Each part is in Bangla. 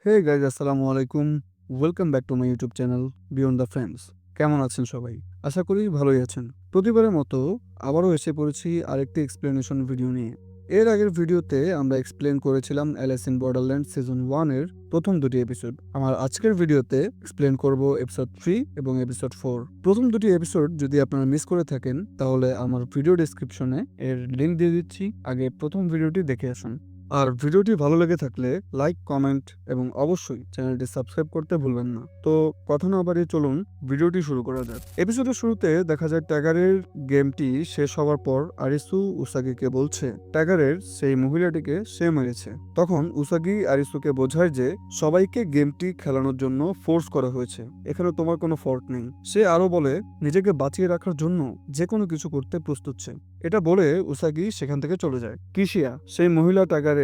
হে গাইজ, আসসালামু আলাইকুম। Welcome back to my YouTube channel beyond the friends. কেমন আছেন সবাই? আশা করি ভালোই আছেন। প্রতিবারের মতো আবারও এসে পড়েছি আরেকটি এক্সপ্লেনেশন ভিডিও নিয়ে। এর আগের ভিডিওতে আমরা এক্সপ্লেন করেছিলাম অ্যালিস ইন বর্ডারল্যান্ড সিজন 1 এর প্রথম দুটি এপিসোড। আমার আজকের ভিডিওতে এক্সপ্লেন করব এপিসোড 3 এবং এপিসোড 4। প্রথম দুটি এপিসোড যদি আপনারা মিস করে থাকেন তাহলে আমার ভিডিও ডেসক্রিপশনে এর লিংক দিয়ে দিচ্ছি, আগে প্রথম ভিডিওটি দেখে আসুন। আর ভিডিওটি ভালো লেগে থাকলে লাইক, কমেন্ট এবং অবশ্যই চ্যানেলটি সাবস্ক্রাইব করতে ভুলবেন না। তো কথা না বাড়িয়ে চলুন ভিডিওটি শুরু করা যাক। এপিসোডের শুরুতে দেখা যায় ট্যাগারের গেমটি শেষ হওয়ার পর আরিসু উসাগিকে বলছে ট্যাগারের সেই মহিলাটিকে সে মেরেছে। তখন উসাগি আরিসুকে বোঝায় যে সবাইকে গেমটি খেলানোর জন্য ফোর্স করা হয়েছে, এখানে তোমার কোনো ফল্ট নেই। সে আরো বলে নিজেকে বাঁচিয়ে রাখার জন্য যে কোনো কিছু করতে প্রস্তুত সে। এটা বলে উসাগি সেখান থেকে চলে যায়। কিশিয়া সেই মহিলা টাইগারের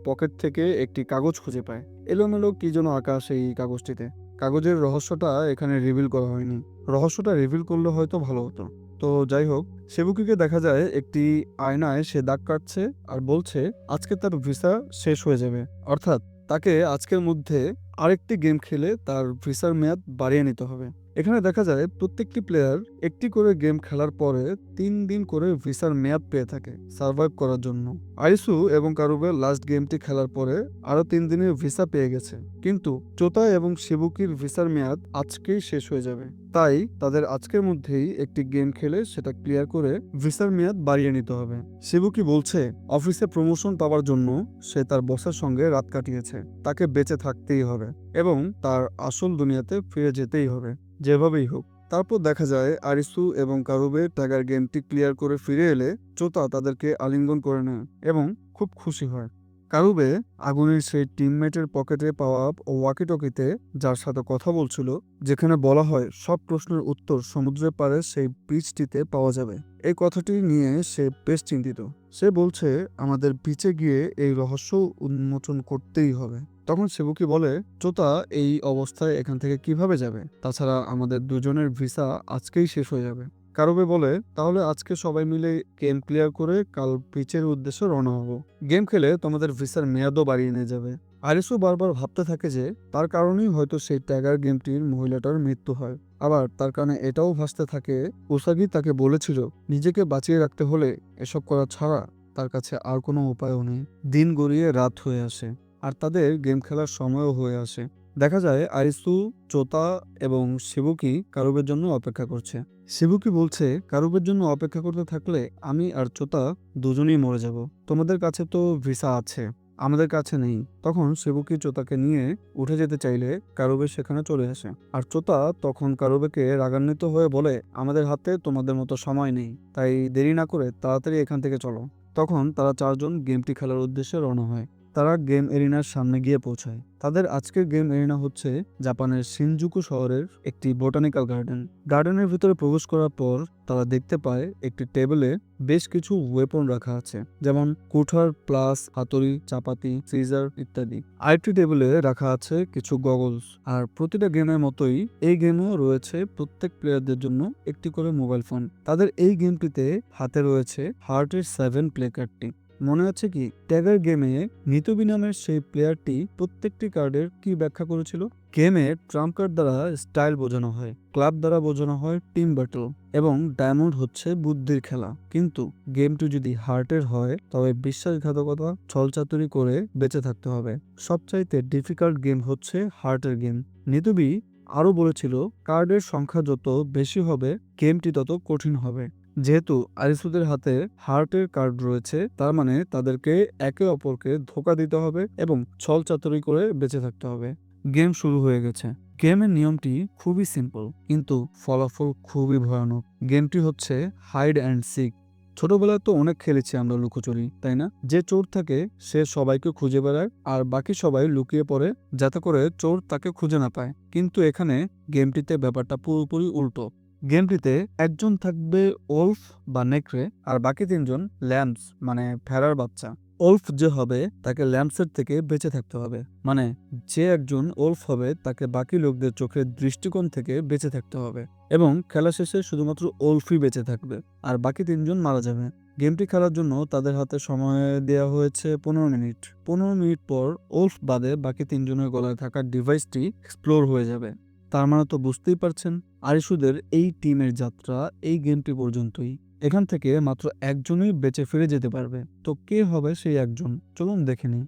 পকেট থেকে একটি কাগজ খুঁজে পায়। এলোমেলো কি যেন আঁকা সেই কাগজটিতে। কাগজের রহস্যটা এখানে রিভিল করা হয়নি। রহস্যটা রিভিল করলে হয়তো ভালো হতো। তো যাই হোক, সেবুকিকে দেখা যায় একটি আয়নায় সে দাগ কাটছে আর বলছে আজকে তার ভিসা শেষ হয়ে যাবে, অর্থাৎ তাকে আজকের মধ্যে আরেকটি গেম খেলে তার ভিসার মেয়াদ বাড়িয়ে নিতে হবে। এখানে দেখা যায় প্রত্যেকটি প্লেয়ার একটি করে গেম খেলার পরে 3 দিন করে ভিসার মেয়াদ পেয়ে থাকে সার্ভাইভ করার জন্য। আইসু এবং কারুবে লাস্ট গেমটি খেলার পরে আরো 3 দিনের ভিসা পেয়ে গেছে, কিন্তু চোতা এবং শিবুকির ভিসার মেয়াদ আজকেই শেষ হয়ে যাবে। তাই তাদের আজকের মধ্যেই একটি গেম খেলে সেটা ক্লিয়ার করে ভিসার মেয়াদ বাড়িয়ে নিতে হবে। শিবুকি বলছে অফিসে প্রমোশন পাওয়ার জন্য সে তার বসের সঙ্গে রাত কাটিয়েছে, তাকে বেঁচে থাকতেই হবে এবং তার আসল দুনিয়াতে ফিরে যেতেই হবে যেভাবেই হোক। তারপর দেখা যায় আরিসু এবং কারুবে টাইগার গেমটি ক্লিয়ার করে ফিরে এলে চোতা তাদেরকে আলিঙ্গন করে নেয় এবং খুব খুশি হয়। কারুবে আগুনের সেই টিমমেটের পকেটে পাওয়া ওয়াকিটকিতে যার সাথে কথা বলছিল, যেখানে বলা হয় সব প্রশ্নের উত্তর সমুদ্রের পাড়ে সেই বিচটিতে পাওয়া যাবে, এই কথাটি নিয়ে সে বেশ চিন্তিত। সে বলছে আমাদের বিচে গিয়ে এই রহস্য উন্মোচন করতেই হবে। তখন সেবুকি বলে চোতা এই অবস্থায় এখান থেকে কিভাবে যাবে, তাছাড়া আমাদের দুজনের ভিসা আজকেই শেষ হয়ে যাবে। কারুবে বলে তাহলে আজকে সবাই মিলে গেম ক্লিয়ার করে কাল বিচের উদ্দেশ্যে রওনা হব। গেম খেলে তোমাদের ভিসার মেয়াদও বাড়িয়ে নিয়ে যাবে। আরিসু বারবার ভাবতে থাকে যে তার কারণেই হয়তো সেই ট্যাগার গেমটির মহিলাটার মৃত্যু হয়। আবার তার কারণে এটাও ভাসতে থাকে উসাগি তাকে বলেছিল নিজেকে বাঁচিয়ে রাখতে হলে এসব করা ছাড়া তার কাছে আর কোনো উপায়ও নেই। দিন গড়িয়ে রাত হয়ে আসে আর তাদের গেম খেলার সময়ও হয়ে আসে। দেখা যায় আরিসু, চোতা এবং শিবুকি কারুবের জন্য অপেক্ষা করছে। শিবুকি বলছে কারুবের জন্য অপেক্ষা করতে থাকলে আমি আর চোতা দুজনেই মরে যাব। তোমাদের কাছে তো ভিসা আছে, আমাদের কাছে নেই। তখন শিবুকি চোতাকে নিয়ে উঠে যেতে চাইলে কারুবে সেখানে চলে আসে আর চোতা তখন কারুবেকে রাগান্বিত হয়ে বলে আমাদের হাতে তোমাদের মতো সময় নেই, তাই দেরি না করে তাড়াতাড়ি এখান থেকে চলো। তখন তারা চারজন গেমটি খেলার উদ্দেশ্যে রওনা হয়। তারা গেম এরিনার সামনে গিয়ে পৌঁছায়। তাদের আজকের গেম এরিনা হচ্ছে জাপানের শিনজুকু শহরের একটি বোটানিক্যাল গার্ডেন। গার্ডেনের ভিতরে প্রবেশ করার পর তারা দেখতে পায় একটি টেবিলে বেশ কিছু ওয়েপন রাখা আছে, যেমন কুঠার প্লাস হাতুড়ি, চাপাতি, সিজার ইত্যাদি। আরেকটি টেবিলে রাখা আছে কিছু গগলস। আর প্রতিটা গেমের মতোই এই গেমও রয়েছে প্রত্যেক প্লেয়ারদের জন্য একটি করে মোবাইল ফোন। তাদের এই গেমটিতে হাতে রয়েছে হার্টের 7 প্লে কার্ডটি। মনে আছে কি ট্যাগার গেমে নিতবি নামের সেই প্লেয়ারটি প্রত্যেকটি কার্ডের কি ব্যাখ্যা করেছিল? গেমে ট্রাম্প কার্ড দ্বারা স্টাইল বোঝানো হয়, ক্লাব দ্বারা বোঝানো হয় টিম ব্যাটল এবং ডায়মন্ড হচ্ছে বুদ্ধির খেলা। কিন্তু গেমটি যদি হার্টের হয় তবে বিশ্বাসঘাতকতা, ছলচাতুরি করে বেঁচে থাকতে হবে। সবচাইতে ডিফিকাল্ট গেম হচ্ছে হার্টের গেম। নিতবি আরো বলেছিল কার্ডের সংখ্যা যত বেশি হবে গেমটি তত কঠিন হবে। যেহেতু আরিসুদের হাতে হার্টের কার্ড রয়েছে, তার মানে তাদেরকে একে অপরকে ধোঁকা দিতে হবে এবং ছল চাতুরি করে বেঁচে থাকতে হবে। গেম শুরু হয়ে গেছে। গেমের নিয়মটি খুবই সিম্পল, কিন্তু ফলাফল খুবই ভয়ানক। গেমটি হচ্ছে হাইড অ্যান্ড সিক। ছোটবেলায় তো অনেক খেলেছি আমরা লুকোচুরি, তাই না? যে চোর থাকে সে সবাইকে খুঁজে বেড়ায় আর বাকি সবাই লুকিয়ে পড়ে যাতে করে চোর তাকে খুঁজে না পায়। কিন্তু এখানে গেমটিতে ব্যাপারটা পুরোপুরি উল্টো। গেমটিতে একজন থাকবে ওলফ বা নেকড়ে আর বাকি 3জন ল্যাম্পস মানে ভেড়ার বাচ্চা। ওলফ যে হবে তাকে ল্যাম্পসের থেকে বেঁচে থাকতে হবে, মানে যে একজন ওলফ হবে তাকে বাকি লোকদের চোখের দৃষ্টিকোণ থেকে বেঁচে থাকতে হবে এবং খেলা শেষে শুধুমাত্র ওলফই বেঁচে থাকবে আর বাকি 3জন মারা যাবে। গেমটি খেলার জন্য তাদের হাতে সময় দেওয়া হয়েছে 15 মিনিট। 15 মিনিট পর ওলফ বাদে বাকি 3জনের গলায় থাকা ডিভাইসটি এক্সপ্লোর হয়ে যাবে। তার মানে তো বুঝতেই পারছেন আরিসুদের এই টিমের যাত্রা এই গেমটি পর্যন্তই। এখান থেকে মাত্র একজনই বেঁচে ফিরে যেতে পারবে। তো কে হবে সেই একজন, চলুন দেখে নিই।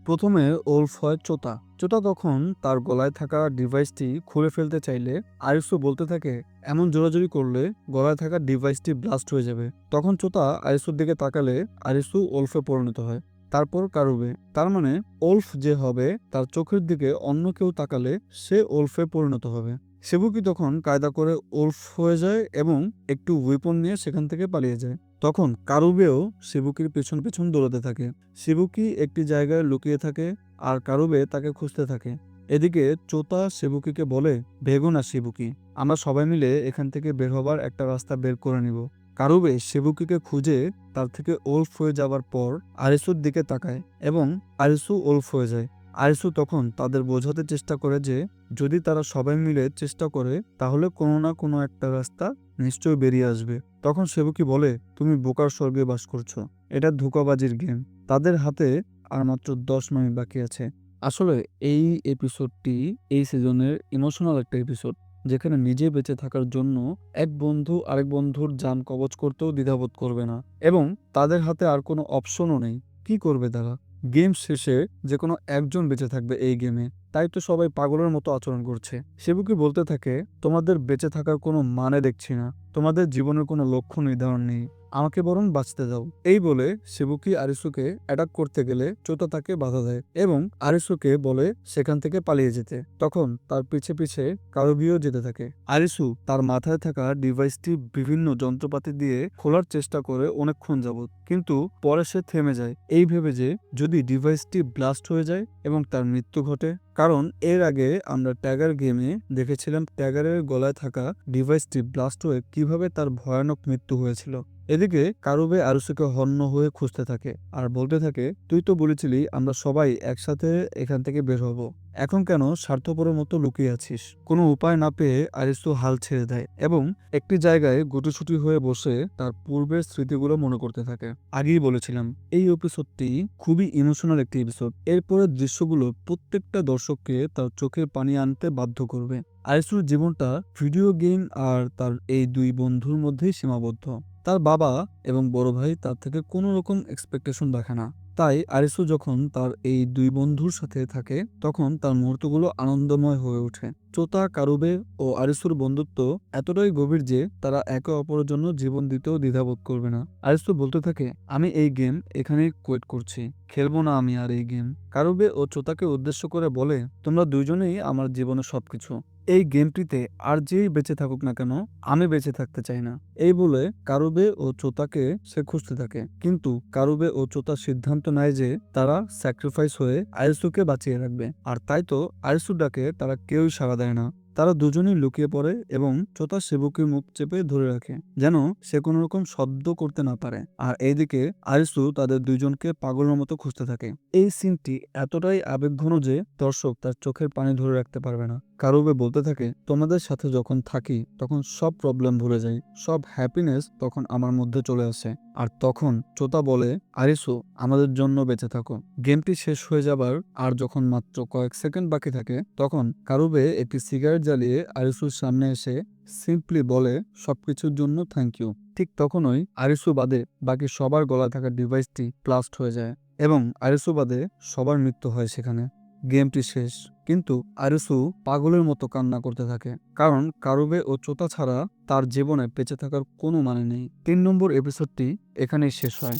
প্রথমে ওলফ হয় চোতা। চোতা তখন তার গলায় থাকা ডিভাইসটি খুলে ফেলতে চাইলে আরিসু বলতে থাকে এমন জোরাজুরি করলে গলায় থাকা ডিভাইসটি ব্লাস্ট হয়ে যাবে। তখন চোতা আরিসুর দিকে তাকালে আরিসু ওলফে পরিণত হয়। তারপর কারুবে, তার মানে ওলফ যে হবে তার চোখের দিকে অন্য কেউ তাকালে সে ওলফে পরিণত হবে। সেবুকি তখন কায়দা করে ওলফ হয়ে যায় এবং একটু ওয়েপন নিয়ে সেখান থেকে পালিয়ে যায়। তখন কারুবেও সেবুকির পেছন পেছন দৌড়াতে থাকে। সেবুকি একটি জায়গায় লুকিয়ে থাকে আর কারুবে তাকে খুঁজতে থাকে। এদিকে চোতা সেবুকিকে বলে, ভেগো না সেবুকি, আমরা সবাই মিলে এখান থেকে বের হবার একটা রাস্তা বের করে নিব। কারুবে সেবুকিকে খুঁজে তার থেকে ওলফ হয়ে যাবার পর আরিসুর দিকে তাকায় এবং আরিসু ওলফ হয়ে যায়। আরিসু তখন তাদের বোঝাতে চেষ্টা করে যে যদি তারা সবাই মিলে চেষ্টা করে তাহলে কোনো না কোনো একটা রাস্তা নিশ্চয়ই বেরিয়ে আসবে। তখন সেবুকি বলে, তুমি বোকার স্বর্গে বাস করছো, এটা ধোঁকাবাজির গেম, তাদের হাতে আর মাত্র 10 মিনিট বাকি আছে। আসলে এই এপিসোডটি এই সিজনের ইমোশনাল একটা এপিসোড, যেখানে নিজে বেঁচে থাকার জন্য এক বন্ধু আরেক বন্ধুর যান কবচ করতেও দ্বিধাবোধ করবে না এবং তাদের হাতে আর কোনো অপশনও নেই। কি করবে তারা? গেম শেষে যে কোনো একজন বেঁচে থাকবে এই গেমে, তাই তো সবাই পাগলের মতো আচরণ করছে। সেবুকি বলতে থাকে, তোমাদের বেঁচে থাকার কোনো মানে দেখছি না, তোমাদের জীবনের কোনো লক্ষ্য নির্ধারণ নেই, আমাকে বরং বাঁচতে দাও। এই বলে সেবুকি আরিসুকে অ্যাটাক করতে গেলে চোতা তাকে বাধা দেয় এবং আরিসুকে বলে সেখান থেকে পালিয়ে যেতে। তখন তার পিছে পিছে কারুবিও যেতে থাকে। আরিসু তার মাথায় থাকা ডিভাইসটি বিভিন্ন যন্ত্রপাতি দিয়ে খোলার চেষ্টা করে অনেকক্ষণ যাবত, কিন্তু পরে সে থেমে যায় এই ভেবে যে যদি ডিভাইসটি ব্লাস্ট হয়ে যায় এবং তার মৃত্যু ঘটে। কারণ এর আগে আমরা ট্যাগার গেমে দেখেছিলাম ট্যাগারের গলায় থাকা ডিভাইসটি ব্লাস্ট হয়ে কিভাবে তার ভয়ানক মৃত্যু হয়েছিল। এদিকে কারুবে আরুসুকে হন্য হয়ে খুঁজতে থাকে আর বলতে থাকে, তুই তো বলেছিলি আমরা সবাই একসাথে এখান থেকে বের হব, এখন কেন স্বার্থপরের মতো লুকিয়ে আছিস? কোনো উপায় না পেয়ে আরিসু হাল ছেড়ে দেয় এবং একটি জায়গায় গুটিসুটি হয়ে বসে তার পূর্বের স্মৃতিগুলো মনে করতে থাকে। আগেই বলেছিলাম এই এপিসোডটি খুবই ইমোশনাল একটি এপিসোড। এরপরের দৃশ্যগুলো প্রত্যেকটা দর্শককে তার চোখের পানি আনতে বাধ্য করবে। আরিসুর জীবনটা ভিডিও গেম আর তার এই দুই বন্ধুর মধ্যেই সীমাবদ্ধ। তার বাবা এবং বড় ভাই তার থেকে কোনো রকম এক্সপেকটেশন রাখে না। তাই আরিসু যখন তার এই দুই বন্ধুর সাথে থাকে তখন তার মুহূর্তগুলো আনন্দময় হয়ে ওঠে। চোতা, কারুবে ও আরিসুর বন্ধুত্ব এতটাই গভীর যে তারা একে অপরের জন্য জীবন দিতেও দ্বিধাবোধ করবে না। আরিসু বলতে থাকে, আমি এই গেম এখানেই কোয়েট করছি, খেলবো না আমি আর এই গেম। কারুবে ও চোতাকে উদ্দেশ্য করে বলে, তোমরা দুইজনেই আমার জীবনের সবকিছু, এই গেমটিতে আর যেই বেঁচে থাকুক না কেন আমি বেঁচে থাকতে চাই না। এই বলে কারুবে ও চোতাকে সে খুঁজতে থাকে, কিন্তু কারুবে ও চোতা সিদ্ধান্ত নেয় যে তারা স্যাক্রিফাইস হয়ে আরিসুকে বাঁচিয়ে রাখবে। আর তাই তো আরিসুর ডাকে তারা কেউই সাড়া দেয় না। তারা দুজনেই লুকিয়ে পড়ে এবং চোতা সেবুকের মুখ চেপে ধরে রাখে যেন সে কোনো রকম শব্দ করতে না পারে। আর এইদিকে আরিসু তাদের দুইজনকে পাগলের মতো খুঁজতে থাকে। এই সিনটি এতটাই আবেগঘন যে দর্শক তার চোখের পানি ধরে রাখতে পারবে না। কারুবে বলতে থাকে, তোমাদের সাথে যখন থাকি তখন সব প্রবলেম ভুলে যাই, সব হ্যাপিনেস তখন আমার মধ্যে চলে আসে। আর তখন চোতা বলে, আরিসু আমাদের জন্য বেঁচে থাকো। গেমটি শেষ হয়ে যাবার আর যখন মাত্র কয়েক সেকেন্ড বাকি থাকে তখন কারুবে একটি সিগারেট জ্বালিয়ে আরিসুর সামনে এসে সিম্পলি বলে, সবকিছুর জন্য থ্যাংক ইউ। ঠিক তখনই আরিসু বাদে বাকি সবার গলায় থাকা ডিভাইসটি ব্লাস্ট হয়ে যায় এবং আরিসু বাদে সবার মৃত্যু হয় সেখানে। গেমটি শেষ, কিন্তু আরিসু পাগলের মতো কান্না করতে থাকে, কারণ কারুবে ও চোতা ছাড়া তার জীবনে বেঁচে থাকার কোনো মানে নেই। 3 নম্বর এপিসোডটি এখানেই শেষ হয়।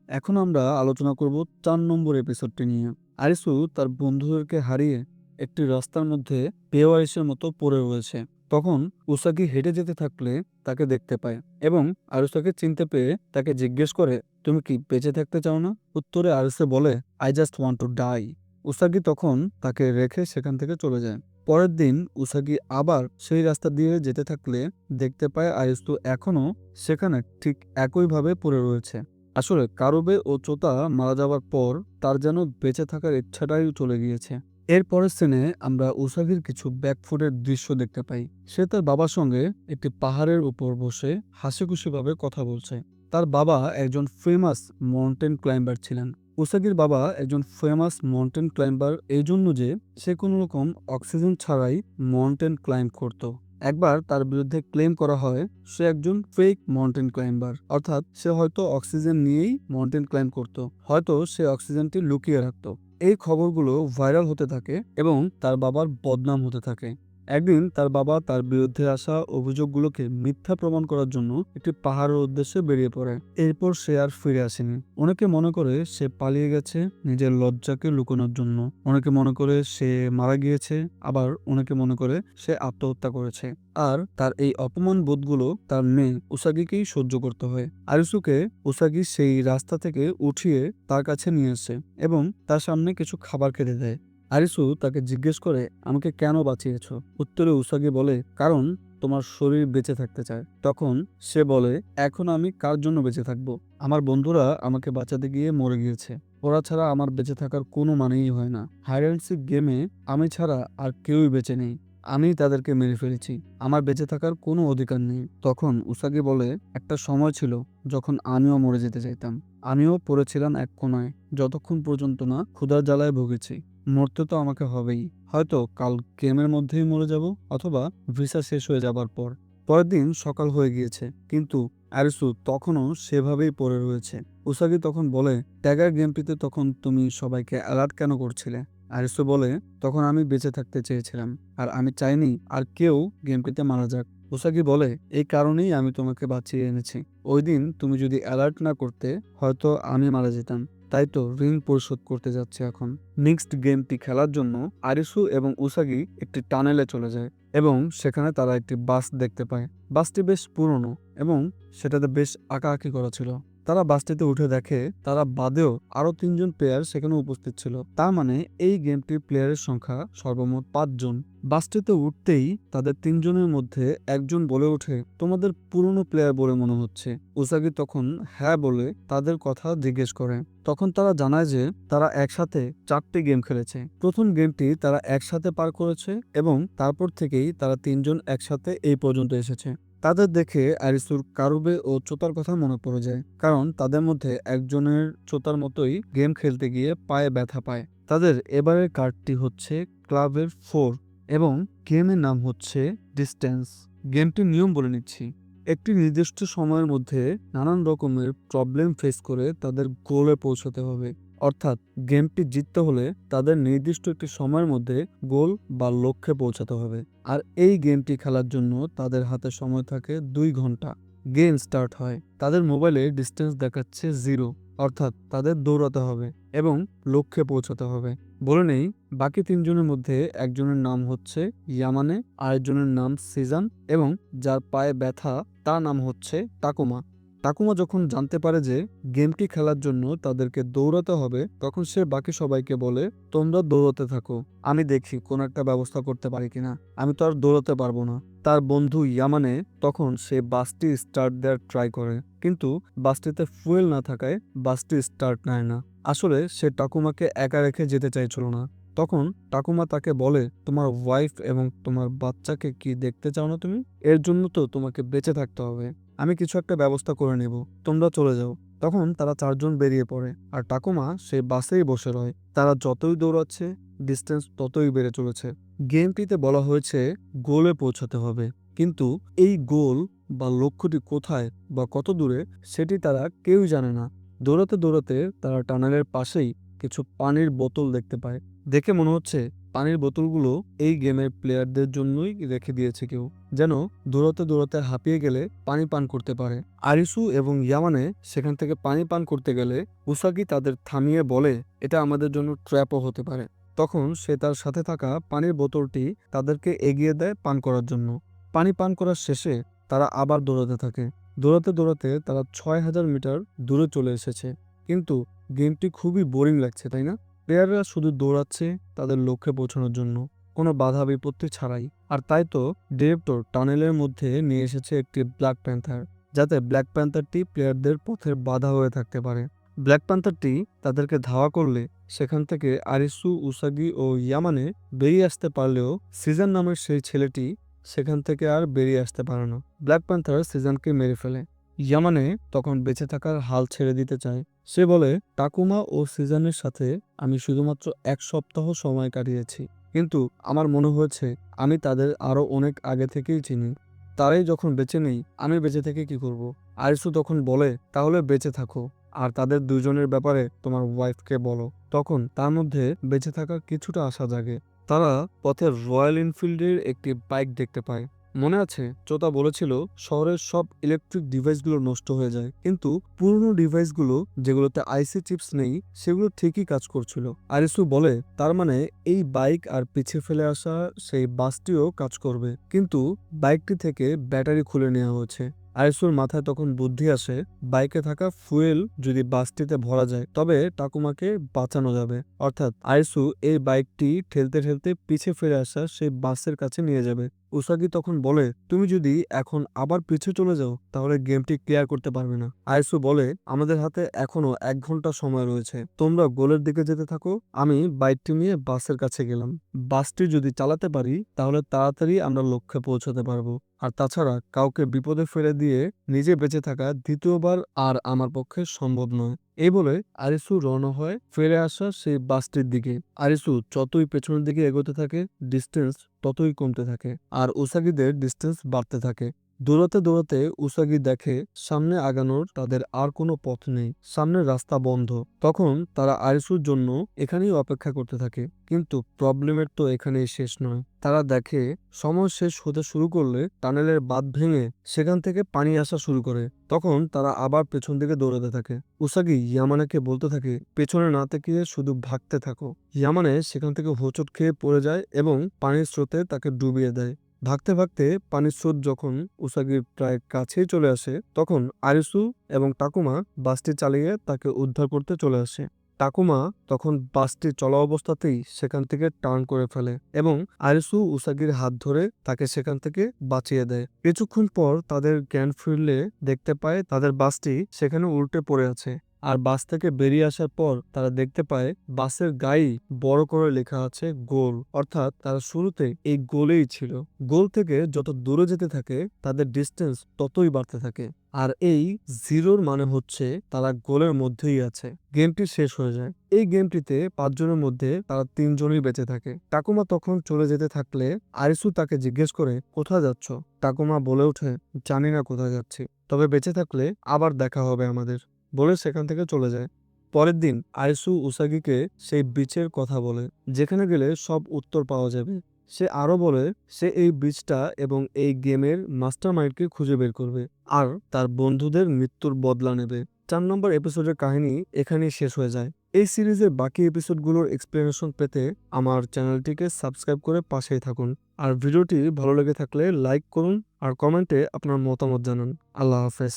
এখন আমরা আলোচনা করব 4 নম্বর এপিসোডটি নিয়ে। আরিসু তার বন্ধুদেরকে হারিয়ে একটি রাস্তার মধ্যে বেওয়ারিশের মতো পড়ে রয়েছে। তখন উসাগি হেঁটে যেতে থাকলে তাকে দেখতে পায় এবং আরিসুকে চিনতে পেরে তাকে জিজ্ঞেস করে, তুমি কি বেঁচে থাকতে চাও না? উত্তরে আরিসু বলে, I just want to die. Usagi তখন তাকে রেখে সেখান থেকে চলে যায়। পরের দিন উসাগি আবার সেই রাস্তা দিয়ে যেতে থাকলে দেখতে পায় আরিসু এখনো সেখানে ঠিক একইভাবে পড়ে রয়েছে। আসলে কারুবে ও চোতা মারা যাওয়ার পর তার যেন বেঁচে থাকার ইচ্ছাটাই চলে গিয়েছে। এর পরের সিনে আমরা উসাগির কিছু ব্যাকফুটের দৃশ্য দেখতে পাই। সে তার বাবার সঙ্গে একটি পাহাড়ের উপর বসে হাসিখুশিভাবে কথা বলছে। তার বাবা একজন ফেমাস মাউন্টেন ক্লাইম্বার ছিলেন। উসাগির বাবা একজন ফেমাস মাউন্টেন ক্লাইম্বার এই জন্য যে সে কোনো রকম অক্সিজেন ছাড়াই মাউন্টেন ক্লাইম্ব করত। একবার তার বিরুদ্ধে ক্লেম করা হয় সে একজন ফেক মাউন্টেন ক্লাইম্বার, অর্থাৎ সে হয়তো অক্সিজেন নিয়েই মাউন্টেন ক্লাইম্ব করত, হয়তো সে অক্সিজেনটি লুকিয়ে রাখত। এই খবরগুলো ভাইরাল হতে থাকে এবং তার বাবার বদনাম হতে থাকে। একদিন তার বাবা তার বিরুদ্ধে আসা অভিযোগগুলোকে মিথ্যা প্রমাণ করার জন্য একটি পাহাড়ের উদ্দেশ্যে বেরিয়ে পড়ে। এরপর সে আর ফিরে আসেনি। অনেকে মনে করে সে পালিয়ে গেছে নিজের লজ্জাকে লুকানোর জন্য, অনেকে মনে করে সে মারা গিয়েছে, আবার অনেকে মনে করে সে আত্মহত্যা করেছে। আর তার এই অপমান বোধগুলো তার মেয়ে উসাগিকেই সহ্য করতে হয়। আরিসুকে উসাগি সেই রাস্তা থেকে উঠিয়ে তার কাছে নিয়ে আসে এবং তার সামনে কিছু খাবার খেতে দেয়। আরিসু তাকে জিজ্ঞেস করে, আমাকে কেন বাঁচিয়েছ? উত্তরে উসাগি বলে, কারণ তোমার শরীর বেঁচে থাকতে চায়। তখন সে বলে, এখন আমি কার জন্য বেঁচে থাকবো? আমার বন্ধুরা আমাকে বাঁচাতে গিয়ে মরে গিয়েছে। ওরা ছাড়া আমার বেঁচে থাকার কোনো মানেই হয় না। হাইড অ্যান্ড সিক গেমে আমি ছাড়া আর কেউই বেঁচে নেই। আমি তাদেরকে মেরে ফেলেছি। আমার বেঁচে থাকার কোনো অধিকার নেই। তখন উসাগি বলে, একটা সময় ছিল যখন আমিও মরে যেতে চাইতাম। আমিও পড়েছিলাম এক কোনায়, যতক্ষণ পর্যন্ত না ক্ষুধার জ্বালায় ভুগেছি। মরতে তো আমাকে হবেই। হয়তো কাল গেমের মধ্যেই মরে যাব, অথবা ভিসা শেষ হয়ে যাবার পর। পরের দিন সকাল হয়ে গিয়েছে, কিন্তু আরিসু তখনও সেভাবেই পড়ে রয়েছে। উসাগি তখন বলে, ট্যাগার গেমটিতে তখন তুমি সবাইকে অ্যালার্ট কেন করছিলে? আরিসু বলে, তখন আমি বেঁচে থাকতে চেয়েছিলাম, আর আমি চাইনি আর কেউ গেমটিতে মারা যাক। উসাগি বলে, এই কারণেই আমি তোমাকে বাঁচিয়ে এনেছি। ওই দিন তুমি যদি অ্যালার্ট না করতে, হয়তো আমি মারা যেতাম। তাই তো ঋণ পরিশোধ করতে যাচ্ছে এখন। নেক্সট গেমটি খেলার জন্য আরিসু এবং উসাগি একটি টানেলে চলে যায় এবং সেখানে তারা একটি বাস দেখতে পায়। বাসটি বেশ পুরনো এবং সেটাতে বেশ আঁকাআঁকি করা ছিল। তারা বাসটিতে উঠে দেখে তারা বাদেও আরো 3জন প্লেয়ার সেখানে উপস্থিত ছিল। তার মানে এই গেমটির প্লেয়ারের সংখ্যা সর্বমোট 5জন। বাসটিতে উঠতেই তাদের 3জনের মধ্যে একজন বলে ওঠে, তোমাদের পুরনো প্লেয়ার বলে মনে হচ্ছে। উসাগি তখন হ্যাঁ বলে তাদের কথা জিজ্ঞেস করে। তখন তারা জানায় যে তারা একসাথে 4টি গেম খেলেছে। প্রথম গেমটি তারা একসাথে পার করেছে এবং তারপর থেকেই তারা 3জন একসাথে এই পর্যন্ত এসেছে। তাদের দেখে আরিসুর কারুবে ও চোতার কথা মনে পড়ে যায়, কারণ তাদের মধ্যে একজনের চোতার মতোই গেম খেলতে গিয়ে পায়ে ব্যথা পায়। তাদের এবারের কার্ডটি হচ্ছে ক্লাবের 4 এবং গেমের নাম হচ্ছে ডিস্টেন্স। গেমটির নিয়ম বলে নিচ্ছি। একটি নির্দিষ্ট সময়ের মধ্যে নানান রকমের প্রবলেম ফেস করে তাদের গোলে পৌঁছাতে হবে। অর্থাৎ গেমটি জিততে হলে তাদের নির্দিষ্ট একটি সময়ের মধ্যে গোল বা লক্ষ্যে পৌঁছাতে হবে। আর এই গেমটি খেলার জন্য তাদের হাতে সময় থাকে 2 ঘন্টা। গেম স্টার্ট হয়, তাদের মোবাইলে ডিস্টেন্স দেখাচ্ছে 0, অর্থাৎ তাদের দৌড়াতে হবে এবং লক্ষ্যে পৌঁছাতে হবে। বলে নেই, বাকি 3জনের মধ্যে একজনের নাম হচ্ছে ইয়ামানে, আরেকজনের নাম সিজান এবং যার পায়ে ব্যথা তার নাম হচ্ছে টাকুমা। টাকুমা যখন জানতে পারে যে গেমটি খেলার জন্য তাদেরকে দৌড়াতে হবে, তখন সে বাকি সবাইকে বলে, তোমরা দৌড়াতে থাকো, আমি দেখি কোন একটা ব্যবস্থা করতে পারি কিনা, আমি তো আর দৌড়াতে পারবো না। তার বন্ধু ইয়ামানে তখন সে বাসটি স্টার্ট দেওয়ার ট্রাই করে, কিন্তু বাসটিতে ফুয়েল না থাকায় বাসটি স্টার্ট নেয় না। আসলে সে টাকুমাকে একা রেখে যেতে চাইছিল না। তখন টাকুমা তাকে বলে, তোমার ওয়াইফ এবং তোমার বাচ্চাকে কি দেখতে চাও না তুমি? এর জন্য তো তোমাকে বেঁচে থাকতে হবে। আমি কিছু একটা ব্যবস্থা করে নেব, তোমরা চলে যাও। তখন তারা 4জন বেরিয়ে পড়ে আর টাকুমা সেই বাসেই বসে রয়। তারা যতই দৌড়াচ্ছে ডিস্টেন্স ততই বেড়ে চলেছে। গেমটিতে বলা হয়েছে গোলে পৌঁছাতে হবে, কিন্তু এই গোল বা লক্ষ্যটি কোথায় বা কত দূরে সেটি তারা কেউই জানে না। দৌড়াতে দৌড়াতে তারা টানেলের পাশেই কিছু পানির বোতল দেখতে পায়। দেখে মনে হচ্ছে পানির বোতলগুলো এই গেমের প্লেয়ারদের জন্যই রেখে দিয়েছে কেউ, যেন দৌড়াতে দৌড়াতে হাঁপিয়ে গেলে পানি পান করতে পারে। আরিসু এবং ইয়ামানে সেখান থেকে পানি পান করতে গেলে উসাগি তাদের থামিয়ে বলে, এটা আমাদের জন্য ট্র্যাপও হতে পারে। তখন সে তার সাথে থাকা পানির বোতলটি তাদেরকে এগিয়ে দেয় পান করার জন্য। পানি পান করার শেষে তারা আবার দৌড়াতে থাকে। দৌড়াতে দৌড়াতে তারা 6000 মিটার দূরে চলে এসেছে। কিন্তু গেমটি খুবই বোরিং লাগছে, তাই না? প্লেয়াররা শুধু দৌড়াচ্ছে তাদের লক্ষ্যে পৌঁছানোর জন্য, কোনো বাধা বিপত্তি ছাড়াই। আর তাই তো ডিরেক্টর টানেলের মধ্যে নিয়ে এসেছে একটি ব্ল্যাক প্যান্থার, যাতে ব্ল্যাক প্যান্থারটি প্লেয়ারদের পথের বাধা হয়ে থাকতে পারে। ব্ল্যাক প্যান্থারটি তাদেরকে ধাওয়া করলে সেখান থেকে আরিসু, উসাগি ও ইয়ামানে বেরিয়ে আসতে পারলেও সিজন নামের সেই ছেলেটি সেখান থেকে আর বেরিয়ে আসতে পারে না। ব্ল্যাক প্যান্থার সিজনকে মেরে ফেলে। ইয়ামানে তখন বেঁচে থাকার হাল ছেড়ে দিতে চায়। সে বলে, টাকুমা ও সিজনের সাথে আমি শুধুমাত্র 1 সপ্তাহ সময় কাটিয়েছি, কিন্তু আমার মনে হয়েছে আমি তাদের আরও অনেক আগে থেকেই চিনি। তারাই যখন বেঁচে নেই, আমি বেঁচে থেকে কি করব? আরিসু তখন বলে, তাহলে বেঁচে থাকো আর তাদের দুজনের ব্যাপারে তোমার ওয়াইফকে বলো। তখন তার মধ্যে বেঁচে থাকার কিছুটা আশা জাগে। তারা পথে রয়্যাল এনফিল্ডের একটি বাইক দেখতে পায়। মনে আছে চোতা বলেছিল শহরের সব ইলেকট্রিক ডিভাইসগুলো নষ্ট হয়ে যায়, কিন্তু পুরনো ডিভাইসগুলো যেগুলোতে আইসি চিপস নেই সেগুলো ঠিকই কাজ করছিল। আরিসু বলে, তার মানে এই বাইক আর পিছিয়ে ফেলে আসা সেই বাসটিও কাজ করবে, কিন্তু বাইকটি থেকে ব্যাটারি খুলে নেওয়া হয়েছে। আরিসুর মাথায় তখন বুদ্ধি আসে, বাইকে থাকা ফুয়েল যদি বাসটিতে ভরা যায় তবে টাকুমাকে বাঁচানো যাবে। অর্থাৎ আরিসু এই বাইকটি ঠেলতে ঠেলতে পিছে ফিরে আসা সেই বাসের কাছে নিয়ে যাবে। উসাগি তখন বলে, তুমি যদি এখন আবার পিছু চলে যাও তাহলে গেমটি ক্লিয়ার করতে পারবে না। আরিসু বলে, আমাদের হাতে এখনো 1 ঘন্টা সময় রয়েছে, তোমরা গোলের দিকে যেতে থাকো, আমি বাইকটি নিয়ে বাসের কাছে গেলাম। বাসটি যদি চালাতে পারি তাহলে তাড়াতাড়ি আমরা লক্ষ্যে পৌঁছাতে পারবো। আর তাছাড়া কাউকে বিপদে ফেলে দিয়ে নিজে বেঁচে থাকা দ্বিতীয়বার আর আমার পক্ষে সম্ভব নয়। এই বলে আরিসু রওনা হয় ফিরে আসা সেই বাসটির দিকে। আরিসু যতই পেছনের দিকে এগোতে থাকে ডিস্টেন্স ততই কমতে থাকে আর উসাগিদের ডিস্টেন্স বাড়তে থাকে। দৌড়াতে দৌড়াতে উসাগি দেখে সামনে আগানোর তাদের আর কোনো পথ নেই, সামনের রাস্তা বন্ধ। তখন তারা আরিসুর জন্য এখানেই অপেক্ষা করতে থাকে, কিন্তু প্রবলেমের তো এখানেই শেষ নয়। তারা দেখে সময় শেষ হতে শুরু করলে টানেলের বাঁধ ভেঙে সেখান থেকে পানি আসা শুরু করে। তখন তারা আবার পেছন দিকে দৌড়াতে থাকে। উসাগি ইয়ামানেকে বলতে থাকে, পেছনে না তাকিয়ে শুধু ভাগতে থাকো। ইয়ামানে সেখান থেকে হোঁচট খেয়ে পড়ে যায় এবং পানির স্রোতে তাকে ডুবিয়ে দেয়। ভাগতে ভাগতে পানির স্রোত যখন উসাগির প্রায় কাছেই চলে আসে তখন আরিসু এবং টাকুমা বাসটি চালিয়ে তাকে উদ্ধার করতে চলে আসে। টাকুমা তখন বাসটি চলা অবস্থাতেই সেখান থেকে টার্ন করে ফেলে এবং আরিসু উসাগির হাত ধরে তাকে সেখান থেকে বাঁচিয়ে দেয়। কিছুক্ষণ পর তাদের জ্ঞান ফিরলে দেখতে পায় তাদের বাসটি সেখানে উল্টে পড়ে আছে। আর বাস থেকে বেরিয়ে আসার পর তারা দেখতে পায় বাসের গায়ে বড় করে লেখা আছে গোল, অর্থাৎ তারা শুরুতে এই গোলেই ছিল। গোল থেকে যত দূরে যেতে থাকে তাদের ডিস্টেন্স ততই বাড়তে থাকে। আর এই জিরোর মানে হচ্ছে তারা গোলের মধ্যেই আছে। গেমটি শেষ হয়ে যায়। এই গেমটিতে 5 জনের মধ্যে তারা 3 জনই বেঁচে থাকে। টাকুমা তখন চলে যেতে থাকলে আরিসু তাকে জিজ্ঞেস করে, কোথায় যাচ্ছ? টাকুমা বলে ওঠে, জানি না কোথায় যাচ্ছি, তবে বেঁচে থাকলে আবার দেখা হবে আমাদের, বলে সেখান থেকে চলে যায়। পরের দিন আরিসু উসাগিকে সেই বিচের কথা বলে যেখানে গেলে সব উত্তর পাওয়া যাবে। সে আরো বলে সে এই বিচটা এবং এই গেমের মাস্টারমাইন্ডকে খুঁজে বের করবে আর তার বন্ধুদের মৃত্যুর বদলা নেবে। 4 নম্বর এপিসোডের কাহিনী এখানেই শেষ হয়ে যায়। এই সিরিজের বাকি এপিসোডগুলোর এক্সপ্লেনেশন পেতে আমার চ্যানেলটিকে সাবস্ক্রাইব করে পাশেই থাকুন। আর ভিডিওটি ভালো লেগে থাকলে লাইক করুন আর কমেন্টে আপনার মতামত জানান। আল্লাহ হাফেজ।